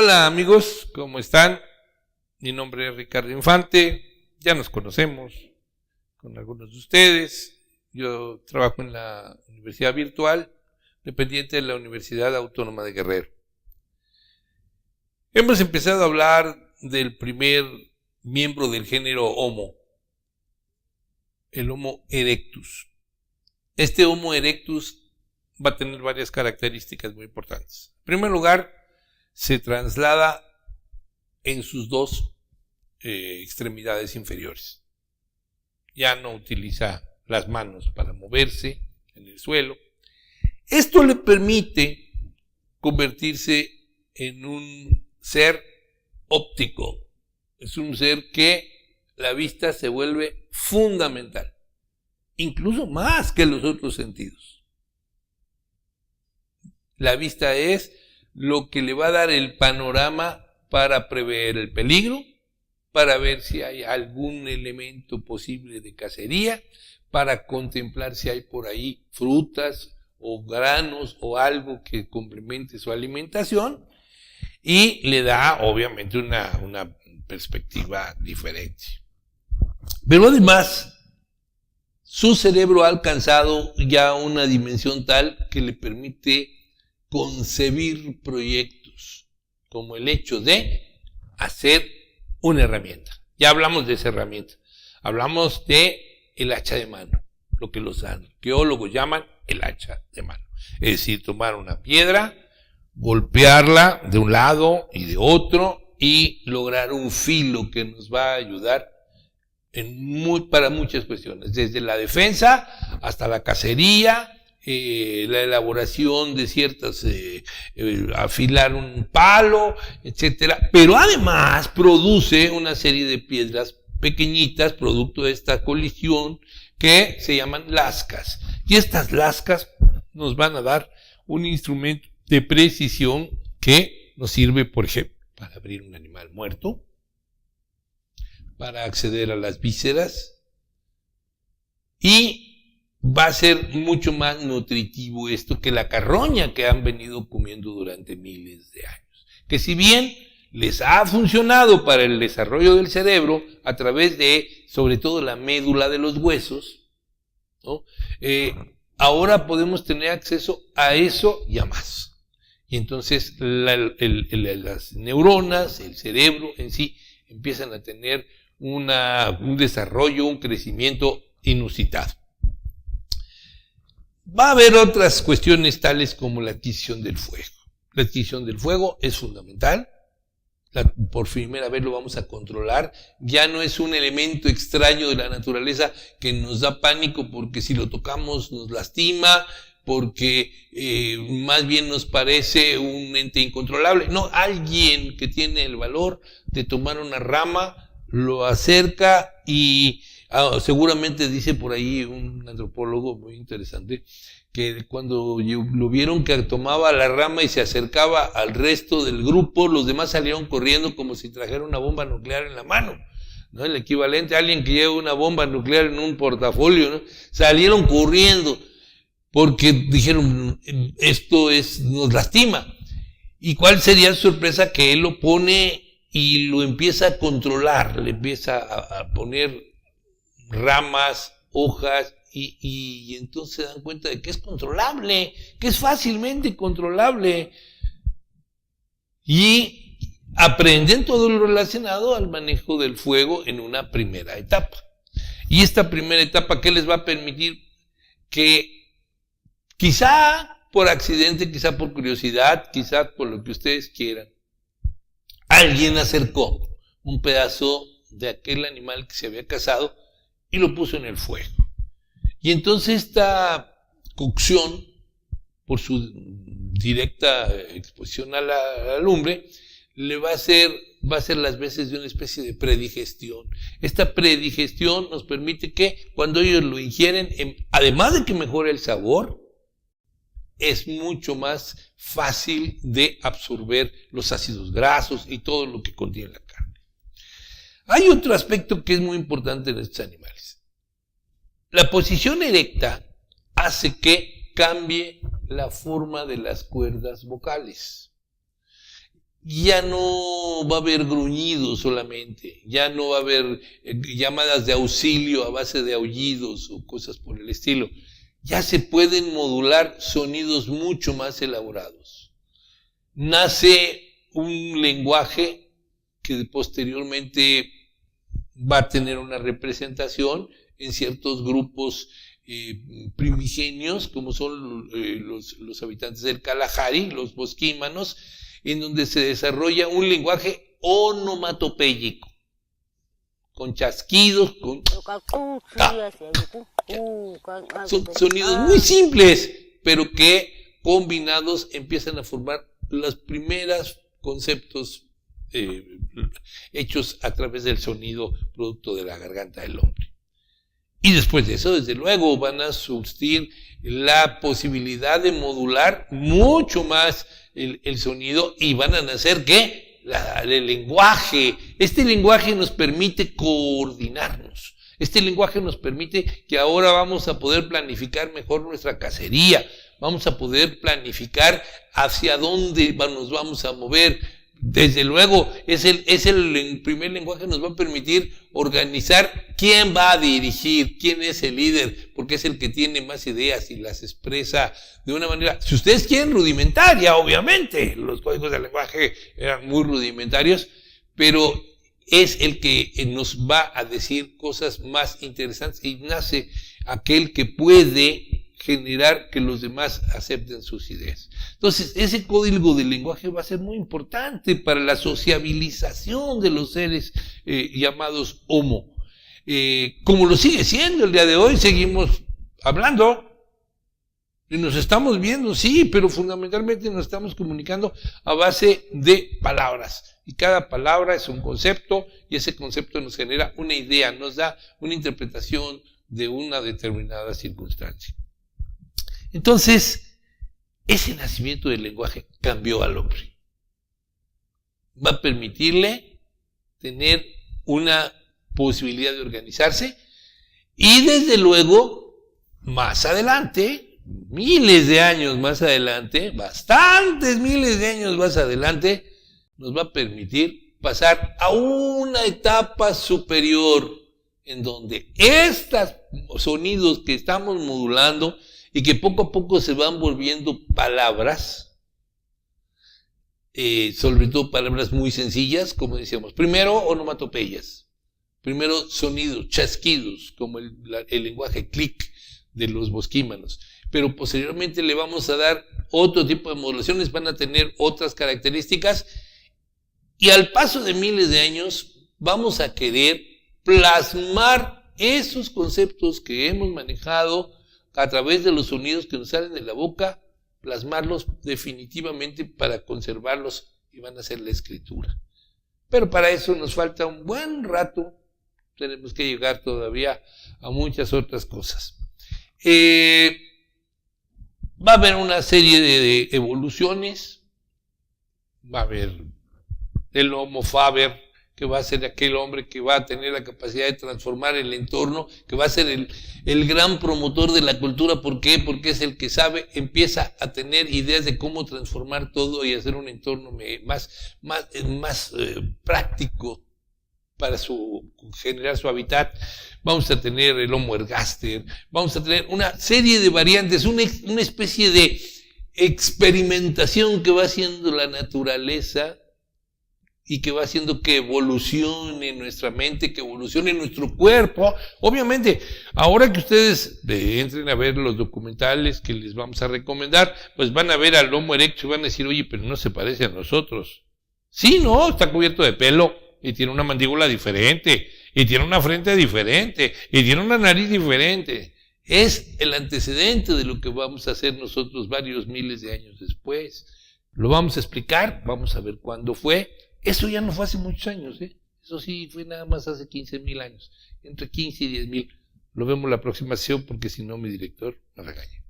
Hola amigos, ¿cómo están? Mi nombre es Ricardo Infante, ya nos conocemos con algunos de ustedes. Yo trabajo en la Universidad Virtual, dependiente de la Universidad Autónoma de Guerrero. Hemos empezado a hablar del primer miembro del género Homo, el Homo erectus. Este Homo erectus va a tener varias características muy importantes. En primer lugar, se traslada en sus dos extremidades inferiores. Ya no utiliza las manos para moverse en el suelo. Esto le permite convertirse en un ser óptico. Es un ser que la vista se vuelve fundamental, incluso más que los otros sentidos. La vista es lo que le va a dar el panorama para prever el peligro, para ver si hay algún elemento posible de cacería, para contemplar si hay por ahí frutas o granos o algo que complemente su alimentación, y le da obviamente una perspectiva diferente. Pero además, su cerebro ha alcanzado ya una dimensión tal que le permite concebir proyectos, como el hecho de hacer una herramienta. Ya hablamos de esa herramienta. Hablamos de el hacha de mano, lo que los arqueólogos llaman el hacha de mano. Es decir, tomar una piedra, golpearla de un lado y de otro y lograr un filo que nos va a ayudar para muchas cuestiones, desde la defensa hasta la cacería, la elaboración de ciertas, afilar un palo, etcétera. Pero además produce una serie de piedras pequeñitas, producto de esta colisión, que se llaman lascas. Y estas lascas nos van a dar un instrumento de precisión que nos sirve, por ejemplo, para abrir un animal muerto, para acceder a las vísceras, y va a ser mucho más nutritivo esto que la carroña que han venido comiendo durante miles de años. Que si bien les ha funcionado para el desarrollo del cerebro a través de, sobre todo, la médula de los huesos, ¿no? Ahora podemos tener acceso a eso y a más. Y entonces las neuronas, el cerebro en sí, empiezan a tener un desarrollo, un crecimiento inusitado. Va a haber otras cuestiones tales como la adquisición del fuego. La adquisición del fuego es fundamental. Por primera vez lo vamos a controlar. Ya no es un elemento extraño de la naturaleza que nos da pánico porque si lo tocamos nos lastima, porque más bien nos parece un ente incontrolable. No, alguien que tiene el valor de tomar una rama, lo acerca y seguramente dice por ahí un antropólogo muy interesante que cuando lo vieron que tomaba la rama y se acercaba al resto del grupo, los demás salieron corriendo como si trajera una bomba nuclear en la mano, ¿no? El equivalente a alguien que lleva una bomba nuclear en un portafolio, ¿no? Salieron corriendo porque dijeron, esto nos lastima. ¿Y cuál sería su sorpresa? Que él lo pone y lo empieza a controlar, le empieza a poner ramas, hojas, y entonces se dan cuenta de que es controlable, que es fácilmente controlable. Y aprenden todo lo relacionado al manejo del fuego en una primera etapa. Y esta primera etapa, ¿qué les va a permitir? Que quizá por accidente, quizá por curiosidad, quizá por lo que ustedes quieran, alguien acercó un pedazo de aquel animal que se había cazado y lo puso en el fuego. Y entonces esta cocción, por su directa exposición a la lumbre, va a ser las veces de una especie de predigestión. Esta predigestión nos permite que cuando ellos lo ingieren, además de que mejore el sabor, es mucho más fácil de absorber los ácidos grasos y todo lo que contiene la carne. Hay otro aspecto que es muy importante en estos animales. La posición erecta hace que cambie la forma de las cuerdas vocales. ya no va a haber gruñidos solamente, ya no va a haber llamadas de auxilio a base de aullidos o cosas por el estilo. Ya se pueden modular sonidos mucho más elaborados. Nace un lenguaje que posteriormente va a tener una representación en ciertos grupos primigenios, como son los habitantes del Kalahari, los bosquímanos, en donde se desarrolla un lenguaje onomatopéyico, con chasquidos, con son sonidos muy simples, pero que combinados empiezan a formar los primeros conceptos hechos a través del sonido producto de la garganta del hombre. Y después de eso, desde luego, van a surgir la posibilidad de modular mucho más el sonido y van a nacer, ¿qué? El lenguaje. Este lenguaje nos permite coordinarnos. Este lenguaje nos permite que ahora vamos a poder planificar mejor nuestra cacería. Vamos a poder planificar hacia dónde nos vamos a mover. Desde luego, es el primer lenguaje que nos va a permitir organizar quién va a dirigir, quién es el líder, porque es el que tiene más ideas y las expresa de una manera, si ustedes quieren, rudimentaria, obviamente. Los códigos del lenguaje eran muy rudimentarios, pero es el que nos va a decir cosas más interesantes y nace aquel que puede generar que los demás acepten sus ideas. Entonces, ese código del lenguaje va a ser muy importante para la sociabilización de los seres llamados homo. Como lo sigue siendo el día de hoy, seguimos hablando y nos estamos viendo, sí, pero fundamentalmente nos estamos comunicando a base de palabras. Y cada palabra es un concepto y ese concepto nos genera una idea, nos da una interpretación de una determinada circunstancia. Entonces, ese nacimiento del lenguaje cambió al hombre. Va a permitirle tener una posibilidad de organizarse y desde luego, más adelante, miles de años más adelante, bastantes miles de años más adelante, nos va a permitir pasar a una etapa superior en donde estos sonidos que estamos modulando y que poco a poco se van volviendo palabras, sobre todo palabras muy sencillas, como decíamos. Primero, onomatopeyas. Primero, sonidos, chasquidos, como el lenguaje clic de los bosquímanos. Pero posteriormente le vamos a dar otro tipo de modulaciones, van a tener otras características. Y al paso de miles de años, vamos a querer plasmar esos conceptos que hemos manejado a través de los sonidos que nos salen de la boca, plasmarlos definitivamente para conservarlos y van a ser la escritura. Pero para eso nos falta un buen rato, tenemos que llegar todavía a muchas otras cosas. Va a haber una serie de evoluciones, va a haber el Homo faber, que va a ser aquel hombre que va a tener la capacidad de transformar el entorno, que va a ser el gran promotor de la cultura. ¿Por qué? Porque es el que sabe, empieza a tener ideas de cómo transformar todo y hacer un entorno más práctico para generar su hábitat. Vamos a tener el Homo ergaster, vamos a tener una serie de variantes, una especie de experimentación que va haciendo la naturaleza y que va haciendo que evolucione nuestra mente, que evolucione nuestro cuerpo. Obviamente, ahora que ustedes entren a ver los documentales que les vamos a recomendar, pues van a ver al Homo erectus y van a decir, oye, pero no se parece a nosotros. Sí, no, está cubierto de pelo y tiene una mandíbula diferente, y tiene una frente diferente, y tiene una nariz diferente. Es el antecedente de lo que vamos a hacer nosotros varios miles de años después. Lo vamos a explicar, vamos a ver cuándo fue. Eso ya no fue hace muchos años, Eso sí fue nada más hace 15,000 años, entre 15 y 10,000. Lo vemos la próxima sesión porque si no mi director me regaña.